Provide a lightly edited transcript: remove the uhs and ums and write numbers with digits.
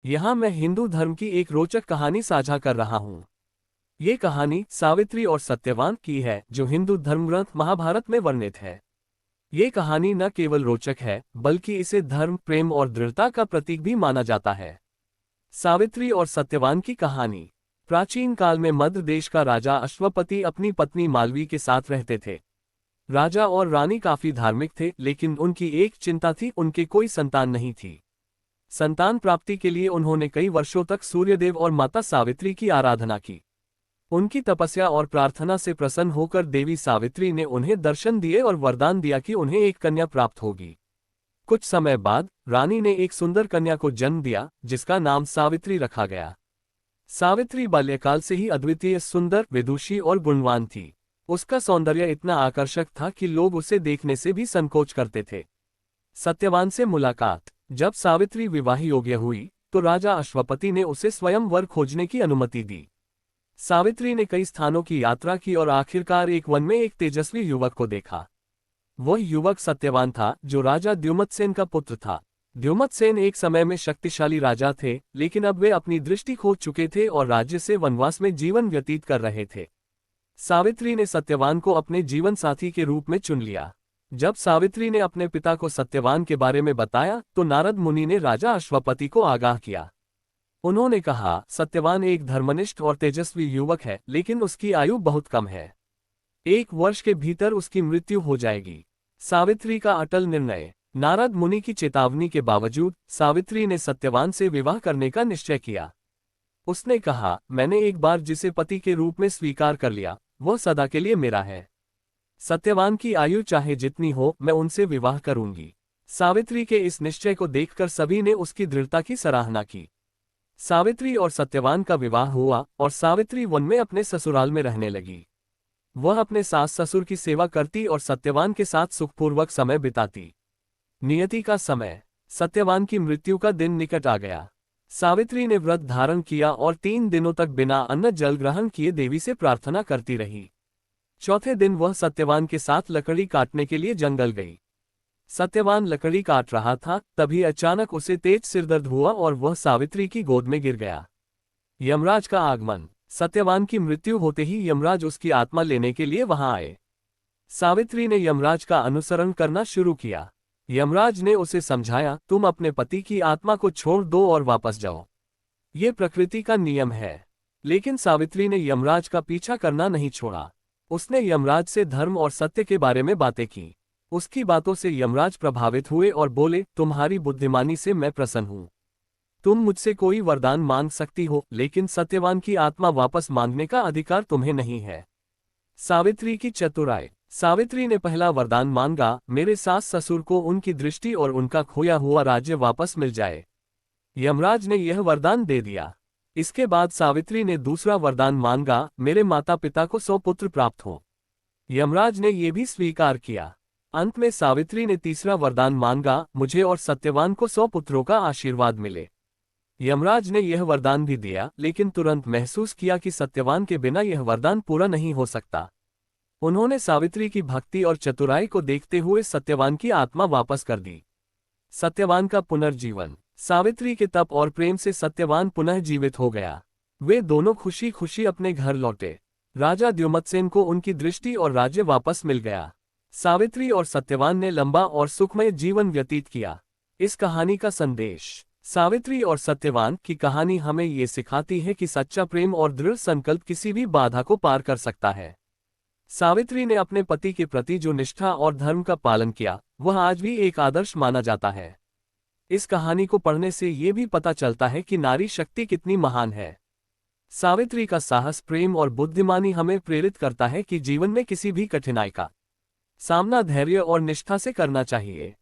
यहाँ मैं हिंदू धर्म की एक रोचक कहानी साझा कर रहा हूँ। ये कहानी सावित्री और सत्यवान की है, जो हिंदू धर्म ग्रंथ महाभारत में वर्णित है। ये कहानी न केवल रोचक है, बल्कि इसे धर्म, प्रेम और दृढ़ता का प्रतीक भी माना जाता है। सावित्री और सत्यवान की कहानी। प्राचीन काल में मध्य देश का राजा अश्वपति अपनी पत्नी मालवी के साथ रहते थे। राजा और रानी काफी धार्मिक थे, लेकिन उनकी एक चिंता थी, उनके कोई संतान नहीं थी। संतान प्राप्ति के लिए उन्होंने कई वर्षों तक सूर्यदेव और माता सावित्री की आराधना की। उनकी तपस्या और प्रार्थना से प्रसन्न होकर देवी सावित्री ने उन्हें दर्शन दिए और वरदान दिया कि उन्हें एक कन्या प्राप्त होगी। कुछ समय बाद रानी ने एक सुंदर कन्या को जन्म दिया, जिसका नाम सावित्री रखा गया। सावित्री बाल्यकाल से ही अद्वितीय, सुंदर, विदुषी और गुणवान थी। उसका सौंदर्य इतना आकर्षक था कि लोग उसे देखने से भी संकोच करते थे। सत्यवान से मुलाकात। जब सावित्री विवाह योग्य हुई, तो राजा अश्वपति ने उसे स्वयं वर खोजने की अनुमति दी। सावित्री ने कई स्थानों की यात्रा की और आखिरकार एक वन में एक तेजस्वी युवक को देखा। वह युवक सत्यवान था, जो राजा द्युमत्सेन का पुत्र था। द्युमत्सेन एक समय में शक्तिशाली राजा थे, लेकिन अब वे अपनी दृष्टि खो चुके थे और राज्य से वनवास में जीवन व्यतीत कर रहे थे। सावित्री ने सत्यवान को अपने जीवन साथी के रूप में चुन लिया। जब सावित्री ने अपने पिता को सत्यवान के बारे में बताया, तो नारद मुनि ने राजा अश्वपति को आगाह किया। उन्होंने कहा, सत्यवान एक धर्मनिष्ठ और तेजस्वी युवक है, लेकिन उसकी आयु बहुत कम है। 1 वर्ष के भीतर उसकी मृत्यु हो जाएगी। सावित्री का अटल निर्णय। नारद मुनि की चेतावनी के बावजूद सावित्री ने सत्यवान से विवाह करने का निश्चय किया। उसने कहा, मैंने एक बार जिसे पति के रूप में स्वीकार कर लिया, वह सदा के लिए मेरा है। सत्यवान की आयु चाहे जितनी हो, मैं उनसे विवाह करूंगी। सावित्री के इस निश्चय को देखकर सभी ने उसकी दृढ़ता की सराहना की। सावित्री और सत्यवान का विवाह हुआ और सावित्री वन में अपने ससुराल में रहने लगी। वह अपने सास ससुर की सेवा करती और सत्यवान के साथ सुखपूर्वक समय बिताती। नियति का समय। सत्यवान की मृत्यु का दिन निकट आ गया। सावित्री ने व्रत धारण किया और 3 दिनों तक बिना अन्न जल ग्रहण किए देवी से प्रार्थना करती रही। चौथे दिन वह सत्यवान के साथ लकड़ी काटने के लिए जंगल गई। सत्यवान लकड़ी काट रहा था, तभी अचानक उसे तेज सिरदर्द हुआ और वह सावित्री की गोद में गिर गया। यमराज का आगमन। सत्यवान की मृत्यु होते ही यमराज उसकी आत्मा लेने के लिए वहां आए। सावित्री ने यमराज का अनुसरण करना शुरू किया। यमराज ने उसे समझाया, तुम अपने पति की आत्मा को छोड़ दो और वापस जाओ। ये प्रकृति का नियम है। लेकिन सावित्री ने यमराज का पीछा करना नहीं छोड़ा। उसने यमराज से धर्म और सत्य के बारे में बातें की। उसकी बातों से यमराज प्रभावित हुए और बोले, तुम्हारी बुद्धिमानी से मैं प्रसन्न हूं। तुम मुझसे कोई वरदान मांग सकती हो, लेकिन सत्यवान की आत्मा वापस मांगने का अधिकार तुम्हें नहीं है। सावित्री की चतुराई। सावित्री ने पहला वरदान मांगा, मेरे सास ससुर को उनकी दृष्टि और उनका खोया हुआ राज्य वापस मिल जाए। यमराज ने यह वरदान दे दिया। इसके बाद सावित्री ने दूसरा वरदान मांगा, मेरे माता पिता को 100 पुत्र प्राप्त हो। यमराज ने यह भी स्वीकार किया। अंत में सावित्री ने तीसरा वरदान मांगा, मुझे और सत्यवान को 100 पुत्रों का आशीर्वाद मिले। यमराज ने यह वरदान भी दिया, लेकिन तुरंत महसूस किया कि सत्यवान के बिना यह वरदान पूरा नहीं हो सकता। उन्होंने सावित्री की भक्ति और चतुराई को देखते हुए सत्यवान की आत्मा वापस कर दी। सत्यवान का पुनर्जीवन। सावित्री के तप और प्रेम से सत्यवान पुनः जीवित हो गया। वे दोनों खुशी खुशी अपने घर लौटे। राजा द्युमत्सेन को उनकी दृष्टि और राज्य वापस मिल गया। सावित्री और सत्यवान ने लंबा और सुखमय जीवन व्यतीत किया। इस कहानी का संदेश। सावित्री और सत्यवान की कहानी हमें ये सिखाती है कि सच्चा प्रेम और दृढ़ संकल्प किसी भी बाधा को पार कर सकता है। सावित्री ने अपने पति के प्रति जो निष्ठा और धर्म का पालन किया, वह आज भी एक आदर्श माना जाता है। इस कहानी को पढ़ने से ये भी पता चलता है कि नारी शक्ति कितनी महान है। सावित्री का साहस, प्रेम और बुद्धिमानी हमें प्रेरित करता है कि जीवन में किसी भी कठिनाई का सामना धैर्य और निष्ठा से करना चाहिए।